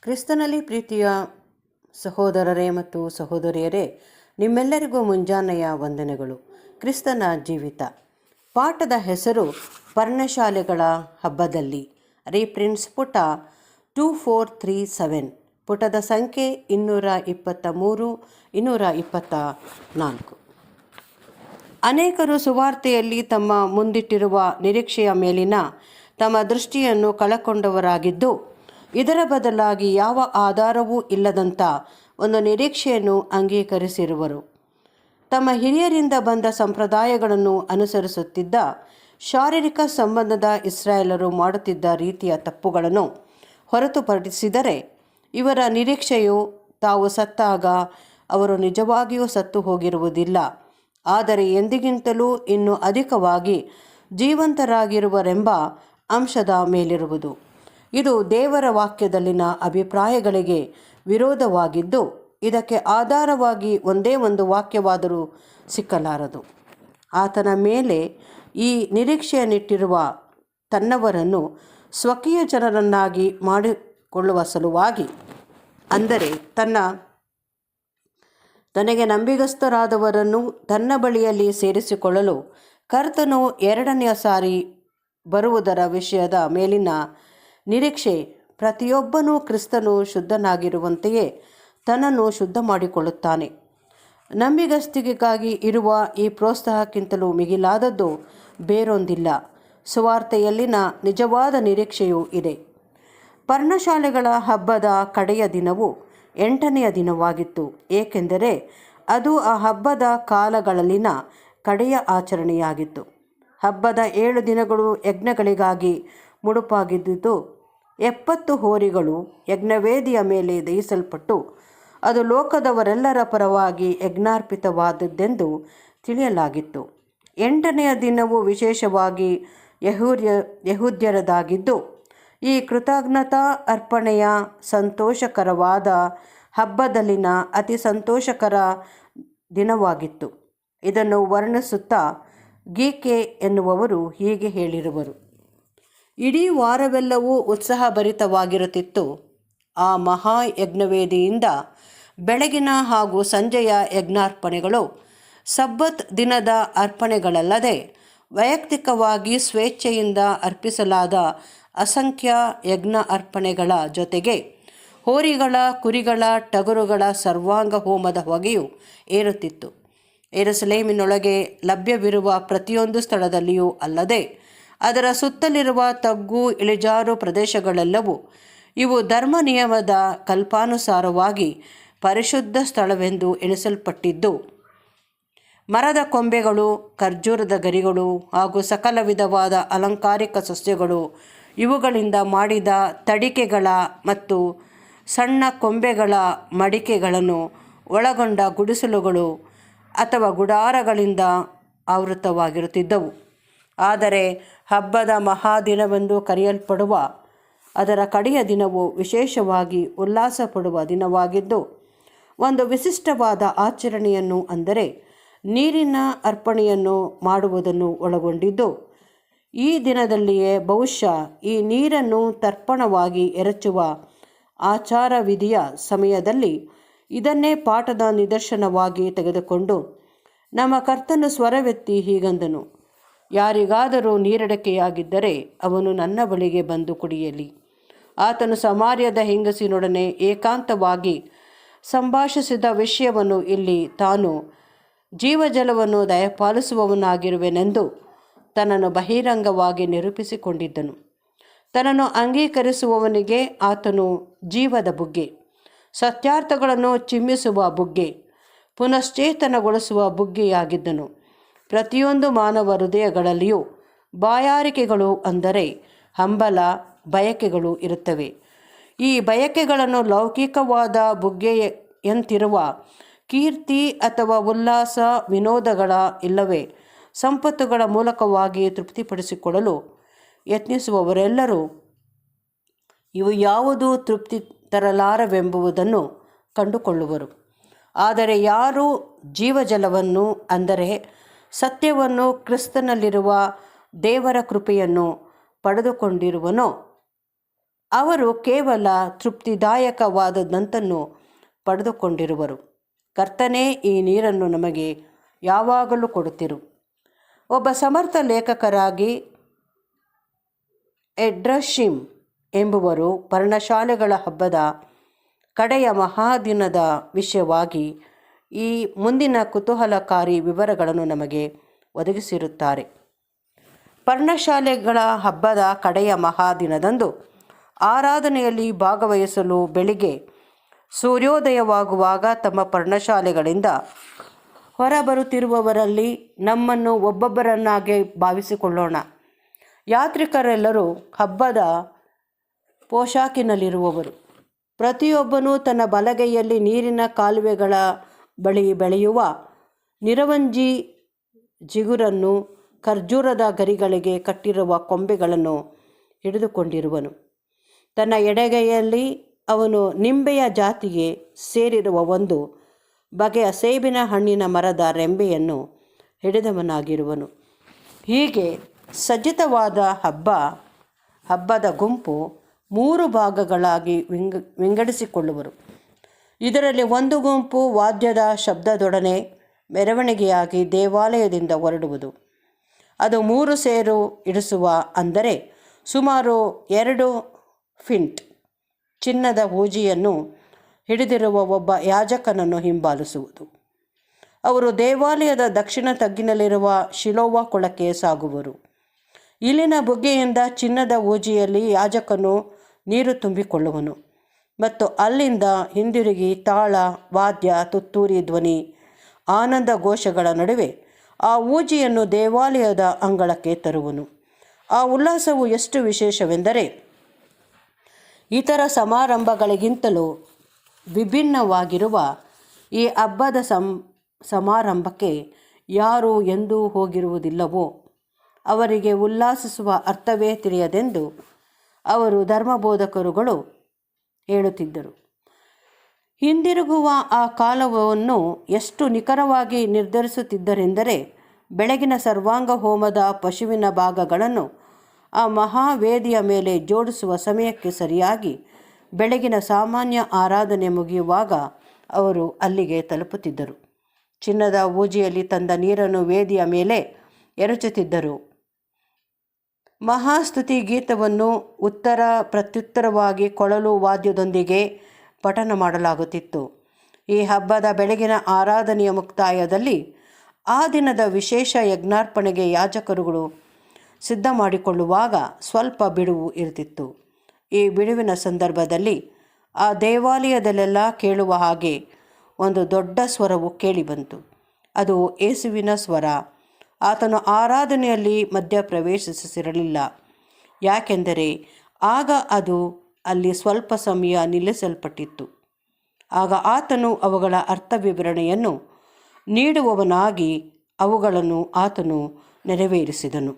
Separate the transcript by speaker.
Speaker 1: ಕ್ರಿಸ್ತನಲ್ಲಿ ಪ್ರೀತಿಯ ಸಹೋದರರೇ ಮತ್ತು ಸಹೋದರಿಯರೇ, ನಿಮ್ಮೆಲ್ಲರಿಗೂ ಮುಂಜಾನೆಯ ವಂದನೆಗಳು. ಕ್ರಿಸ್ತನ ಜೀವಿತ ಪಾಠದ ಹೆಸರು ಪರ್ಣಶಾಲೆಗಳ ಹಬ್ಬದಲ್ಲಿ. ರೀಪ್ರಿಂಟ್ಸ್ ಪುಟ 2437, ಪುಟದ ಸಂಖ್ಯೆ 223, 224. ಅನೇಕರು ಸುವಾರ್ತೆಯಲ್ಲಿ ತಮ್ಮ ಮುಂದಿಟ್ಟಿರುವ ನಿರೀಕ್ಷೆಯ ಮೇಲಿನ ತಮ್ಮ ದೃಷ್ಟಿಯನ್ನು ಕಳಕೊಂಡವರಾಗಿದ್ದು, ಇದರ ಬದಲಾಗಿ ಯಾವ ಆಧಾರವೂ ಇಲ್ಲದಂಥ ಒಂದು ನಿರೀಕ್ಷೆಯನ್ನು ಅಂಗೀಕರಿಸಿರುವರು. ತಮ್ಮ ಹಿರಿಯರಿಂದ ಬಂದ ಸಂಪ್ರದಾಯಗಳನ್ನು ಅನುಸರಿಸುತ್ತಿದ್ದ ಶಾರೀರಿಕ ಸಂಬಂಧದ ಇಸ್ರಾಯೇಲರು ಮಾಡುತ್ತಿದ್ದ ರೀತಿಯ ತಪ್ಪುಗಳನ್ನು ಹೊರತುಪಡಿಸಿದರೆ ಇವರ ನಿರೀಕ್ಷೆಯು ತಾವು ಸತ್ತಾಗ ಅವರು ನಿಜವಾಗಿಯೂ ಸತ್ತು ಹೋಗಿರುವುದಿಲ್ಲ, ಆದರೆ ಎಂದಿಗಿಂತಲೂ ಇನ್ನೂ ಅಧಿಕವಾಗಿ ಜೀವಂತರಾಗಿರುವರೆಂಬ ಅಂಶದ ಮೇಲಿರುವುದು. ಇದು ದೇವರ ವಾಕ್ಯದಲ್ಲಿನ ಅಭಿಪ್ರಾಯಗಳಿಗೆ ವಿರೋಧವಾಗಿದ್ದು, ಇದಕ್ಕೆ ಆಧಾರವಾಗಿ ಒಂದೇ ಒಂದು ವಾಕ್ಯವಾದರೂ ಸಿಕ್ಕಲಾರದು. ಆತನ ಮೇಲೆ ಈ ನಿರೀಕ್ಷೆಯನ್ನಿಟ್ಟಿರುವ ತನ್ನವರನ್ನು ಸ್ವಕೀಯ ಜನರನ್ನಾಗಿ ಮಾಡಿಕೊಳ್ಳುವ ಸಲುವಾಗಿ, ಅಂದರೆ ತನಗೆ ನಂಬಿಗಸ್ತರಾದವರನ್ನು ತನ್ನ ಬಳಿಯಲ್ಲಿ ಸೇರಿಸಿಕೊಳ್ಳಲು ಕರ್ತನು ಎರಡನೆಯ ಸಾರಿ ಬರುವುದರ ವಿಷಯದ ಮೇಲಿನ ನಿರೀಕ್ಷೆ, ಪ್ರತಿಯೊಬ್ಬನೂ ಕ್ರಿಸ್ತನು ಶುದ್ಧನಾಗಿರುವಂತೆಯೇ ತನ್ನನ್ನು ಶುದ್ಧ ಮಾಡಿಕೊಳ್ಳುತ್ತಾನೆ. ನಂಬಿಗಸ್ತಿಕೆಗಾಗಿ ಇರುವ ಈ ಪ್ರೋತ್ಸಾಹಕ್ಕಿಂತಲೂ ಮಿಗಿಲಾದದ್ದು ಬೇರೊಂದಿಲ್ಲ. ಸುವಾರ್ತೆಯಲ್ಲಿನ ನಿಜವಾದ ನಿರೀಕ್ಷೆಯೂ ಇದೆ. ಪರ್ಣಶಾಲೆಗಳ ಹಬ್ಬದ ಕಡೆಯ ದಿನವು 8ನೆಯ ದಿನವಾಗಿತ್ತು, ಏಕೆಂದರೆ ಅದು ಆ ಹಬ್ಬದ ಕಾಲಗಳಲ್ಲಿನ ಕಡೆಯ ಆಚರಣೆಯಾಗಿತ್ತು. ಹಬ್ಬದ 7 ದಿನಗಳು ಯಜ್ಞಗಳಿಗಾಗಿ ಮುಡುಪಾಗಿದ್ದುದು. 70 ಹೋರಿಗಳು ಯಜ್ಞವೇದಿಯ ಮೇಲೆ ದಹಿಸಲ್ಪಟ್ಟು ಅದು ಲೋಕದವರೆಲ್ಲರ ಪರವಾಗಿ ಯಜ್ಞಾರ್ಪಿತವಾದದ್ದೆಂದು ತಿಳಿಯಲಾಗಿತ್ತು. 8ನೆಯ ದಿನವು ವಿಶೇಷವಾಗಿ ಯಹೂದ್ಯರದಾಗಿದ್ದು, ಈ ಕೃತಜ್ಞತಾ ಅರ್ಪಣೆಯ ಸಂತೋಷಕರವಾದ ಹಬ್ಬದಲ್ಲಿನ ಅತಿ ಸಂತೋಷಕರ ದಿನವಾಗಿತ್ತು. ಇದನ್ನು ವರ್ಣಿಸುತ್ತಾ ಗೀಕೆ ಎನ್ನುವವರು ಹೀಗೆ ಹೇಳಿರುವರು: ಇಡೀ ವಾರವೆಲ್ಲವೂ ಉತ್ಸಾಹಭರಿತವಾಗಿರುತ್ತಿತ್ತು. ಆ ಮಹಾ ಯಜ್ಞವೇದಿಯಿಂದ ಬೆಳಗಿನ ಹಾಗೂ ಸಂಜೆಯ ಯಜ್ಞಾರ್ಪಣೆಗಳು ಸಬ್ಬತ್ ದಿನದ ಅರ್ಪಣೆಗಳಲ್ಲದೆ ವೈಯಕ್ತಿಕವಾಗಿ ಸ್ವೇಚ್ಛೆಯಿಂದ ಅರ್ಪಿಸಲಾದ ಅಸಂಖ್ಯ ಯಜ್ಞ ಅರ್ಪಣೆಗಳ ಜೊತೆಗೆ ಹೋರಿಗಳ, ಕುರಿಗಳ, ಟಗರುಗಳ ಸರ್ವಾಂಗ ಹೋಮದ ಹೊಗೆಯು ಏರುತ್ತಿತ್ತು. ಯೆರೂಸಲೇಮಿನೊಳಗೆ ಲಭ್ಯವಿರುವ ಪ್ರತಿಯೊಂದು ಸ್ಥಳದಲ್ಲಿಯೂ ಅಲ್ಲದೆ ಅದರ ಸುತ್ತಲಿರುವ ತಗ್ಗು ಇಳಿಜಾರು ಪ್ರದೇಶಗಳೆಲ್ಲವೂ ಇವು ಧರ್ಮ ನಿಯಮದ ಕಲ್ಪಾನುಸಾರವಾಗಿ ಪರಿಶುದ್ಧ ಸ್ಥಳವೆಂದು ಎಣಿಸಲ್ಪಟ್ಟಿದ್ದು, ಮರದ ಕೊಂಬೆಗಳು, ಖರ್ಜೂರದ ಗರಿಗಳು ಹಾಗೂ ಸಕಲ ವಿಧವಾದ ಅಲಂಕಾರಿಕ ಸಸ್ಯಗಳು, ಇವುಗಳಿಂದ ಮಾಡಿದ ತಡಿಕೆಗಳ ಮತ್ತು ಸಣ್ಣ ಕೊಂಬೆಗಳ ಮಡಿಕೆಗಳನ್ನು ಒಳಗೊಂಡ ಗುಡಿಸಲುಗಳು ಅಥವಾ ಗುಡಾರಗಳಿಂದ ಆವೃತವಾಗಿರುತ್ತಿದ್ದವು. ಆದರೆ ಹಬ್ಬದ ಮಹಾದಿನವೆಂದು ಕರೆಯಲ್ಪಡುವ ಅದರ ಕಡೆಯ ದಿನವು ವಿಶೇಷವಾಗಿ ಉಲ್ಲಾಸ ಪಡುವ ದಿನವಾಗಿದ್ದು, ಒಂದು ವಿಶಿಷ್ಟವಾದ ಆಚರಣೆಯನ್ನು, ಅಂದರೆ ನೀರಿನ ಅರ್ಪಣೆಯನ್ನು ಮಾಡುವುದನ್ನು ಒಳಗೊಂಡಿದ್ದು, ಈ ದಿನದಲ್ಲಿಯೇ ಬಹುಶಃ ಈ ನೀರನ್ನು ತರ್ಪಣವಾಗಿ ಎರಚುವ ಆಚಾರ ವಿಧಿಯ ಸಮಯದಲ್ಲಿ ಇದನ್ನೇ ಪಾಠದ ನಿದರ್ಶನವಾಗಿ ತೆಗೆದುಕೊಂಡು ನಮ್ಮ ಕರ್ತನು ಸ್ವರವೆತ್ತಿ ಹೀಗಂದನು: ಯಾರಿಗಾದರೂ ನೀರಡಿಕೆಯಾಗಿದ್ದರೆ ಅವನು ನನ್ನ ಬಳಿಗೆ ಬಂದು ಕುಡಿಯಲಿ. ಆತನು ಸಮಾರ್ಯದ ಹೆಂಗಸಿನೊಡನೆ ಏಕಾಂತವಾಗಿ ಸಂಭಾಷಿಸಿದ ವಿಷಯವನ್ನು ಇಲ್ಲಿ ತಾನು ಜೀವಜಲವನ್ನು ದಯಪಾಲಿಸುವವನಾಗಿರುವೆನೆಂದು ತನ್ನನ್ನು ಬಹಿರಂಗವಾಗಿ ನಿರೂಪಿಸಿಕೊಂಡಿದ್ದನು. ತನ್ನನ್ನು ಅಂಗೀಕರಿಸುವವನಿಗೆ ಆತನು ಜೀವದ ಬುಗ್ಗೆ, ಸತ್ಯಾರ್ಥಗಳನ್ನು ಚಿಮ್ಮಿಸುವ ಬುಗ್ಗೆ, ಪುನಶ್ಚೇತನಗೊಳಿಸುವ ಬುಗ್ಗೆಯಾಗಿದ್ದನು. ಪ್ರತಿಯೊಂದು ಮಾನವ ಹೃದಯಗಳಲ್ಲಿಯೂ ಬಾಯಾರಿಕೆಗಳು, ಅಂದರೆ ಹಂಬಲ, ಬಯಕೆಗಳು ಇರುತ್ತವೆ. ಈ ಬಯಕೆಗಳನ್ನು ಲೌಕಿಕವಾದ ಬುಗ್ಗೆಯಂತಿರುವ ಕೀರ್ತಿ ಅಥವಾ ಉಲ್ಲಾಸ, ವಿನೋದಗಳ ಇಲ್ಲವೇ ಸಂಪತ್ತುಗಳ ಮೂಲಕವಾಗಿ ತೃಪ್ತಿಪಡಿಸಿಕೊಳ್ಳಲು ಯತ್ನಿಸುವವರೆಲ್ಲರೂ ಇವು ಯಾವುದೂ ತೃಪ್ತಿ ತರಲಾರವೆಂಬುದನ್ನು ಕಂಡುಕೊಳ್ಳುವರು. ಆದರೆ ಯಾರು ಜೀವಜಲವನ್ನು, ಅಂದರೆ ಸತ್ಯವನ್ನು, ಕ್ರಿಸ್ತನಲ್ಲಿರುವ ದೇವರ ಕೃಪೆಯನ್ನು ಪಡೆದುಕೊಂಡಿರುವನೋ ಅವರು ಕೇವಲ ತೃಪ್ತಿದಾಯಕವಾದದಂತನ್ನು ಪಡೆದುಕೊಂಡಿರುವರು. ಕರ್ತನೇ ಈ ನೀರನ್ನು ನಮಗೆ ಯಾವಾಗಲೂ ಕೊಡುತ್ತಿರು. ಒಬ್ಬ ಸಮರ್ಥ ಲೇಖಕರಾಗಿ ಎಡ್ರಶಿಮ್ ಎಂಬುವರು ಪರ್ಣಶಾಲೆಗಳ ಹಬ್ಬದ ಕಡೆಯ ಮಹಾದಿನದ ವಿಷಯವಾಗಿ ಈ ಮುಂದಿನ ಕುತೂಹಲಕಾರಿ ವಿವರಗಳನ್ನು ನಮಗೆ ಒದಗಿಸಿರುತ್ತಾರೆ. ಪರ್ಣಶಾಲೆಗಳ ಹಬ್ಬದ ಕಡೆಯ ಮಹಾದಿನದಂದು ಆರಾಧನೆಯಲ್ಲಿ ಭಾಗವಹಿಸಲು ಬೆಳಿಗ್ಗೆ ಸೂರ್ಯೋದಯವಾಗುವಾಗ ತಮ್ಮ ಪರ್ಣಶಾಲೆಗಳಿಂದ ಹೊರಬರುತ್ತಿರುವವರಲ್ಲಿ ನಮ್ಮನ್ನು ಒಬ್ಬೊಬ್ಬರನ್ನಾಗಿ ಭಾವಿಸಿಕೊಳ್ಳೋಣ. ಯಾತ್ರಿಕರೆಲ್ಲರೂ ಹಬ್ಬದ ಪೋಷಾಕಿನಲ್ಲಿರುವವರು. ಪ್ರತಿಯೊಬ್ಬನೂ ತನ್ನ ಬಲಗೈಯಲ್ಲಿ ನೀರಿನ ಕಾಲುವೆಗಳ ಬಳಿ ಬೆಳೆಯುವ ನಿರವಂಜಿ ಜಿಗುರನ್ನು, ಖರ್ಜೂರದ ಗರಿಗಳಿಗೆ ಕಟ್ಟಿರುವ ಕೊಂಬೆಗಳನ್ನು ಹಿಡಿದುಕೊಂಡಿರುವನು. ತನ್ನ ಎಡಗೈಯಲ್ಲಿ ಅವನು ನಿಂಬೆಯ ಜಾತಿಗೆ ಸೇರಿರುವ ಒಂದು ಬಗೆಯ ಸೇಬಿನ ಹಣ್ಣಿನ ಮರದ ರೆಂಬೆಯನ್ನು ಹಿಡಿದವನಾಗಿರುವನು. ಹೀಗೆ ಸಜ್ಜಿತವಾದ ಹಬ್ಬದ ಗುಂಪು 3 ಭಾಗಗಳಾಗಿ ವಿಂಗಡಿಸಿಕೊಳ್ಳುವರು. ಇದರಲ್ಲಿ ಒಂದು ಗುಂಪು ವಾದ್ಯದ ಶಬ್ದದೊಡನೆ ಮೆರವಣಿಗೆಯಾಗಿ ದೇವಾಲಯದಿಂದ ಹೊರಡುವುದು. ಅದು 3 ಸೇರು ಇಡಿಸುವ, ಅಂದರೆ ಸುಮಾರು 2 ಫಿಂಟ್ ಚಿನ್ನದ ಹೂಜಿಯನ್ನು ಹಿಡಿದಿರುವ ಒಬ್ಬ ಯಾಜಕನನ್ನು ಹಿಂಬಾಲಿಸುವುದು. ಅವರು ದೇವಾಲಯದ ದಕ್ಷಿಣ ತಗ್ಗಿನಲ್ಲಿರುವ ಶಿಲೋವ ಕೊಳಕ್ಕೆ ಸಾಗುವರು. ಇಲ್ಲಿನ ಬುಗ್ಗೆಯಿಂದ ಚಿನ್ನದ ಹೂಜಿಯಲ್ಲಿ ಯಾಜಕನು ನೀರು ತುಂಬಿಕೊಳ್ಳುವನು ಮತ್ತು ಅಲ್ಲಿಂದ ಹಿಂದಿರುಗಿ ತಾಳ, ವಾದ್ಯ, ತುತ್ತೂರಿ ಧ್ವನಿ, ಆನಂದ ಘೋಷಗಳ ನಡುವೆ ಆ ಹೂಜಿಯನ್ನು ದೇವಾಲಯದ ಅಂಗಳಕ್ಕೆ ತರುವನು. ಆ ಉಲ್ಲಾಸವು ಎಷ್ಟು ವಿಶೇಷವೆಂದರೆ ಇತರ ಸಮಾರಂಭಗಳಿಗಿಂತಲೂ ವಿಭಿನ್ನವಾಗಿರುವ ಈ ಹಬ್ಬದ ಸಮಾರಂಭಕ್ಕೆ ಯಾರು ಎಂದೂ ಹೋಗಿರುವುದಿಲ್ಲವೋ ಅವರಿಗೆ ಉಲ್ಲಾಸಿಸುವ ಅರ್ಥವೇ ತಿಳಿಯದೆಂದು ಅವರು ಧರ್ಮಬೋಧಕರುಗಳು ಹೇಳುತ್ತಿದ್ದರು. ಹಿಂದಿರುಗುವ ಆ ಕಾಲವನ್ನು ಎಷ್ಟು ನಿಖರವಾಗಿ ನಿರ್ಧರಿಸುತ್ತಿದ್ದರೆಂದರೆ ಬೆಳಗಿನ ಸರ್ವಾಂಗ ಹೋಮದ ಪಶುವಿನ ಭಾಗಗಳನ್ನು ಆ ಮಹಾವೇದಿಯ ಮೇಲೆ ಜೋಡಿಸುವ ಸಮಯಕ್ಕೆ ಸರಿಯಾಗಿ ಬೆಳಗಿನ ಸಾಮಾನ್ಯ ಆರಾಧನೆ ಮುಗಿಯುವಾಗ ಅವರು ಅಲ್ಲಿಗೆ ತಲುಪುತ್ತಿದ್ದರು. ಚಿನ್ನದ ಹೂಜಿಯಲ್ಲಿ ತಂದ ನೀರನ್ನು ವೇದಿಯ ಮೇಲೆ ಎರಚುತ್ತಿದ್ದರು. ಮಹಾಸ್ತುತಿ ಗೀತವನ್ನು ಉತ್ತರ ಪ್ರತ್ಯುತ್ತರವಾಗಿ ಕೊಳಲು ವಾದ್ಯದೊಂದಿಗೆ ಪಠಣ ಮಾಡಲಾಗುತ್ತಿತ್ತು. ಈ ಹಬ್ಬದ ಬೆಳಗಿನ ಆರಾಧನೆಯ ಮುಕ್ತಾಯದಲ್ಲಿ ಆ ದಿನದ ವಿಶೇಷ ಯಜ್ಞಾರ್ಪಣೆಗೆ ಯಾಜಕರುಗಳು ಸಿದ್ಧ ಮಾಡಿಕೊಳ್ಳುವಾಗ ಸ್ವಲ್ಪ ಬಿಡುವು ಇರುತ್ತಿತ್ತು. ಈ ಬಿಡುವಿನ ಸಂದರ್ಭದಲ್ಲಿ ಆ ದೇವಾಲಯದಲ್ಲೆಲ್ಲ ಕೇಳುವ ಹಾಗೆ ಒಂದು ದೊಡ್ಡ ಸ್ವರವು ಕೇಳಿಬಂತು. ಅದು ಯೇಸುವಿನ ಸ್ವರ. ಆತನು ಆರಾಧನೆಯಲ್ಲಿ ಮಧ್ಯಪ್ರವೇಶಿಸಿರಲಿಲ್ಲ, ಯಾಕೆಂದರೆ ಆಗ ಅದು ಅಲ್ಲಿ ಸ್ವಲ್ಪ ಸಮಯ ನಿಲ್ಲಿಸಲ್ಪಟ್ಟಿತ್ತು. ಆಗ ಆತನು ಅವುಗಳ ಅರ್ಥ ವಿವರಣೆಯನ್ನು ನೀಡುವವನಾಗಿ ಅವುಗಳನ್ನು ಆತನು ನೆರವೇರಿಸಿದನು.